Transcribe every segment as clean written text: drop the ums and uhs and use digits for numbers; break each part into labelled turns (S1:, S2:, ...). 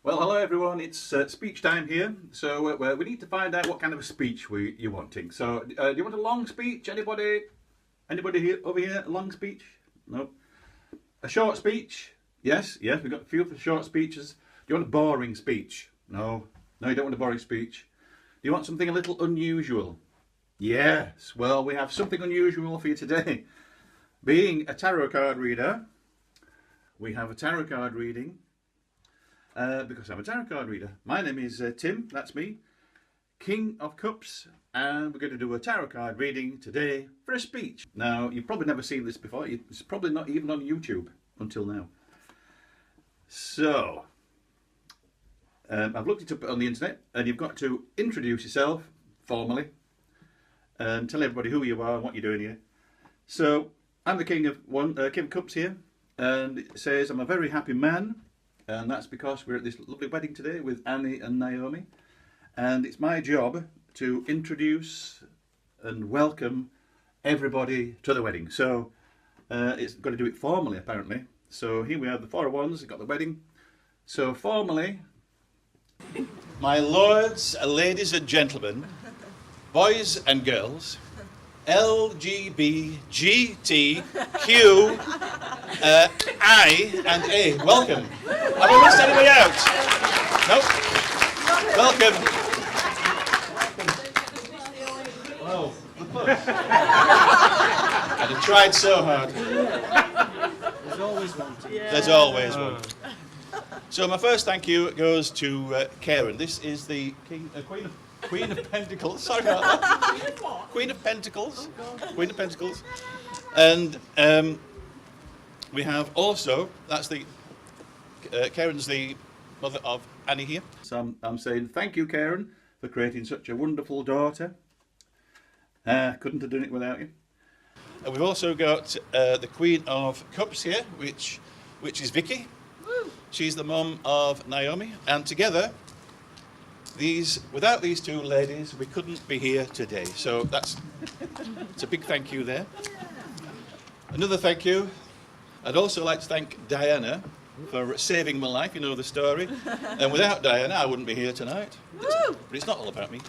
S1: Well, hello everyone, it's speech time here. So we need to find out what kind of a speech you're wanting. So do you want a long speech? Anybody here over here, a long speech? No. A short speech? Yes, we've got a few for short speeches. Do you want a boring speech? No, you don't want a boring speech. Do you want something a little unusual? Yes, well, we have something unusual for you today. Being a tarot card reader, we have a tarot card reading. Because I'm a tarot card reader. My name is Tim, that's me, King of Cups, and we're going to do a tarot card reading today for a speech. Now, you've probably never seen this before. It's probably not even on YouTube until now. So, I've looked it up on the internet, and you've got to introduce yourself formally and tell everybody who you are and what you're doing here. So, I'm the King of Cups here, and it says I'm a very happy man. And that's because we're at this lovely wedding today with Annie and Naomi. And it's my job to introduce and welcome everybody to the wedding. So it's got to do it formally, apparently. So here we have the Four of Wands, we've got the wedding. So formally, my lords, ladies and gentlemen, boys and girls, LGBTQ, I and A. Welcome. Have I missed anybody out? Nope. Welcome. Oh, the push. And I tried so hard.
S2: There's always one.
S1: There's always one. So my first thank you goes to Karen. This is the Queen of Pentacles. Sorry about that. Queen of Pentacles. Queen of Pentacles. And we have also, that's the Karen's the mother of Annie here. So I'm saying thank you, Karen, for creating such a wonderful daughter. Couldn't have done it without you. And we've also got the Queen of Cups here, which is Vicky. Woo. She's the mum of Naomi, and together, without these two ladies, we couldn't be here today. So it's a big thank you there. Another thank you. I'd also like to thank Diana for saving my life, you know the story. And without Diana, I wouldn't be here tonight. But it's not all about me.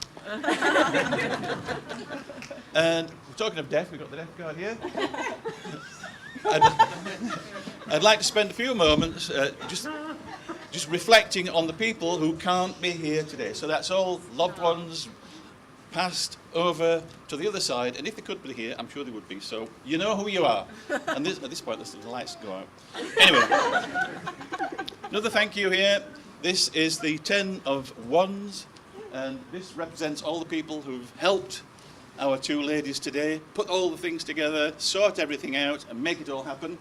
S1: And talking of death, we've got the death card here. I'd like to spend a few moments just reflecting on the people who can't be here today. So that's all loved ones, passed over to the other side, and if they could be here, I'm sure they would be. So you know who you are. And at this point, the lights go out. Anyway, another thank you here. This is the Ten of Wands, and this represents all the people who've helped our two ladies today, put all the things together, sort everything out, and make it all happen.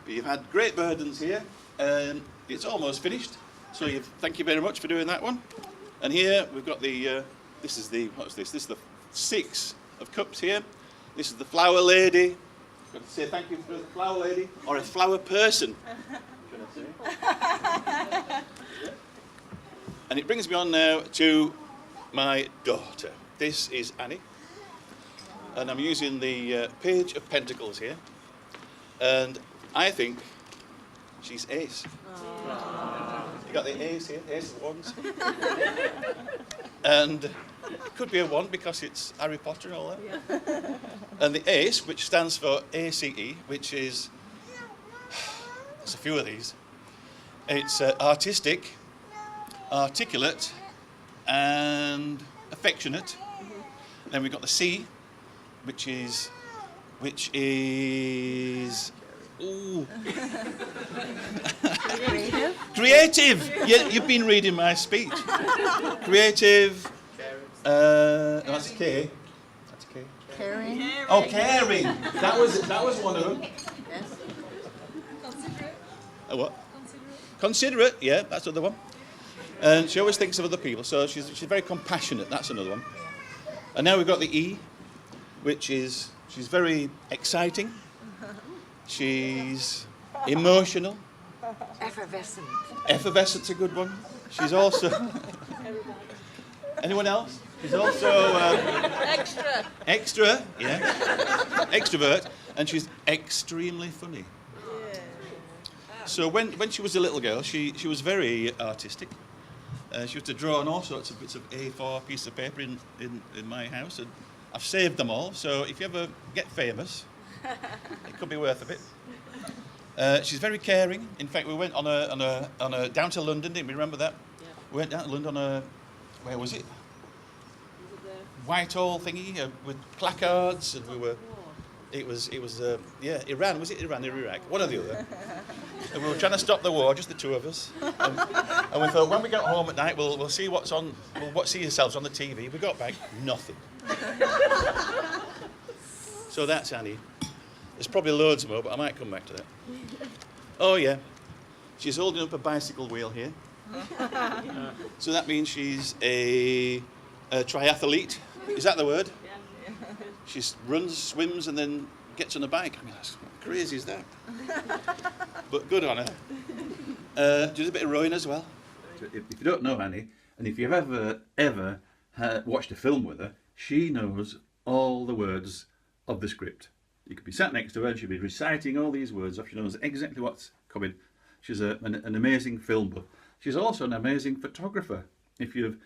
S1: But you've had great burdens here, and it's almost finished. So thank you very much for doing that one. And here we've got the. This is the Six of Cups here. This is the Flower Lady. I've got to say thank you for the Flower Lady, or a flower person, should I say. And it brings me on now to my daughter. This is Annie. And I'm using the Page of Pentacles here. And I think she's Ace. Aww. You got the Ace here, Ace of Wands. And it could be a wand because it's Harry Potter and all that. Yeah. And the Ace, which stands for ACE, which is, there's a few of these. It's artistic, articulate, and affectionate. Mm-hmm. Then we've got the C, which is ooh. Creative. Yeah, you've been reading my speech. Creative. That's a K. That's a K.
S3: Caring.
S1: Oh, caring. That was one of them.
S3: Yes.
S4: Considerate.
S1: A what? Considerate. Yeah, that's another one. And she always thinks of other people, so she's very compassionate. That's another one. And now we've got the E, which is she's very exciting. She's emotional.
S3: Effervescent.
S1: Effervescent's a good one. She's also. Anyone else? She's also extra, yeah, extrovert, and she's extremely funny. So when she was a little girl, she was very artistic. She used to draw on all sorts of bits of A4 piece of paper in my house, and I've saved them all. So if you ever get famous, it could be worth a bit. She's very caring. In fact, we went on a down to London. Didn't we remember that?
S5: Yeah.
S1: We went down to London on a, where was it? Whitehall thingy with placards, and we were. It was Iran. Was it Iran or Iraq? One or the other. And we were trying to stop the war, just the two of us. And we thought, when we get home at night, we'll see what's on. We'll see ourselves on the TV. We got back, nothing. So that's Annie. There's probably loads more, but I might come back to that. Oh yeah, she's holding up a bicycle wheel here. So that means she's a triathlete. Is that the word? She runs, swims, and then gets on a bike. I mean, that's what crazy is that? But good on her. Does a bit of rowing as well. If you don't know Annie, and if you've ever watched a film with her, she knows all the words of the script. You could be sat next to her and she'd be reciting all these words off. She knows exactly what's coming. She's an amazing film buff. She's also an amazing photographer. If you've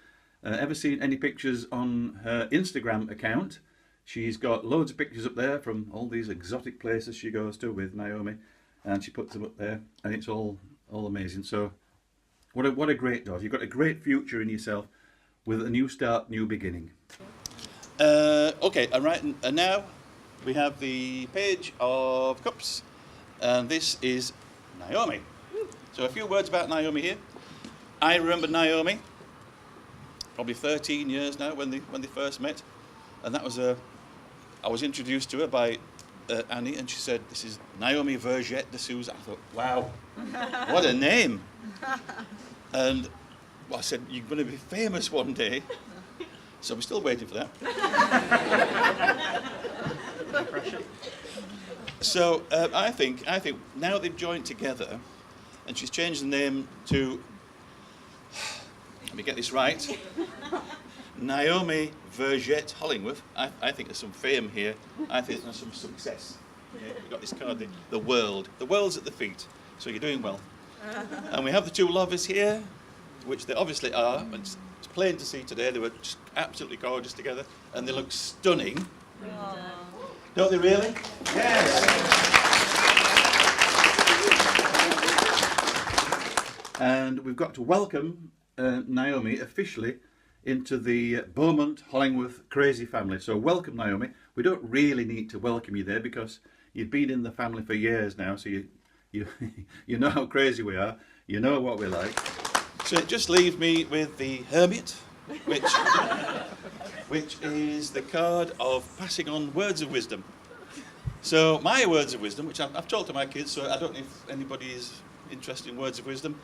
S1: ever seen any pictures on her Instagram account, she's got loads of pictures up there from all these exotic places she goes to with Naomi, and she puts them up there, and it's all amazing. So what a great daughter. You've got a great future in yourself with a new start, new beginning. Okay, and now we have the page of cups, and this is Naomi. So a few words about Naomi here. I remember Naomi probably 13 years now when they first met, and that was I was introduced to her by Annie, and she said, "This is Naomi Vergette de Souza." I thought, wow, what a name! And I said, "You're going to be famous one day." So we're still waiting for that. So I think now they've joined together, and she's changed the name to, let me get this right, Naomi Vergette Hollingworth. I think there's some fame here. I think there's some success. Yeah, we've got this card, the world. The world's at the feet, so you're doing well. And we have the two lovers here, which they obviously are. It's plain to see today. They were just absolutely gorgeous together, and they look stunning. Aww. Don't they really? Yes. And we've got to welcome Naomi officially into the Beaumont Hollingworth crazy family. So welcome, Naomi. We don't really need to welcome you there because you've been in the family for years now, so you know how crazy we are. You know what we're like. So it just leaves me with the Hermit, which is the card of passing on words of wisdom. So my words of wisdom, which I've told to my kids, so I don't know if anybody is interested in words of wisdom.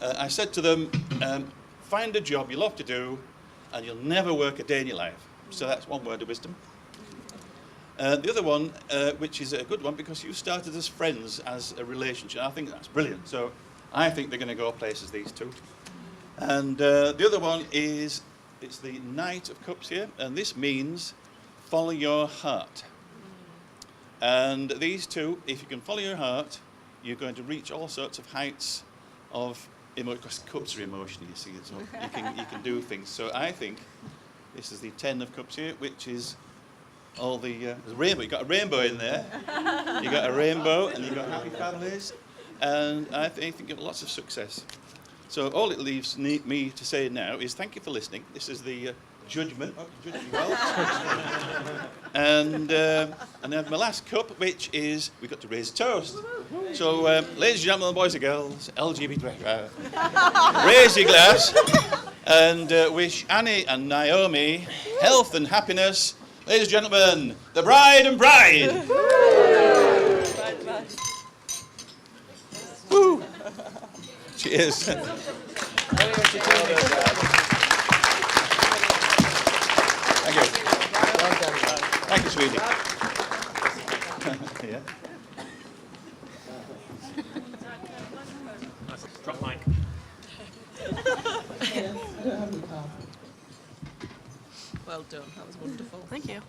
S1: I said to them, find a job you love to do and you'll never work a day in your life. So that's one word of wisdom. The other one, which is a good one, because you started as friends, as a relationship. I think that's brilliant. So I think they're going to go places, these two. And the other one is, it's the Knight of Cups here, and this means follow your heart. And these two, if you can follow your heart, you're going to reach all sorts of heights of emotion, because cups are emotional, you see, so you can do things. So I think this is the 10 of Cups here, which is all the rainbow. You got a rainbow in there. You got a rainbow, and you got happy families, and I think you get lots of success. So all it leaves me to say now is thank you for listening. This is the judgment. Oh, judge me well. And then my last cup, which is we've got to raise a toast. So, ladies and gentlemen, boys and girls, LGBT, raise your glass and wish Annie and Naomi health and happiness. Ladies and gentlemen, the bride and bride. Woo! Cheers. Thank you. Thank you, sweetie. Yeah.
S2: Drop mic.
S5: Well done. That was wonderful.
S4: Thank you.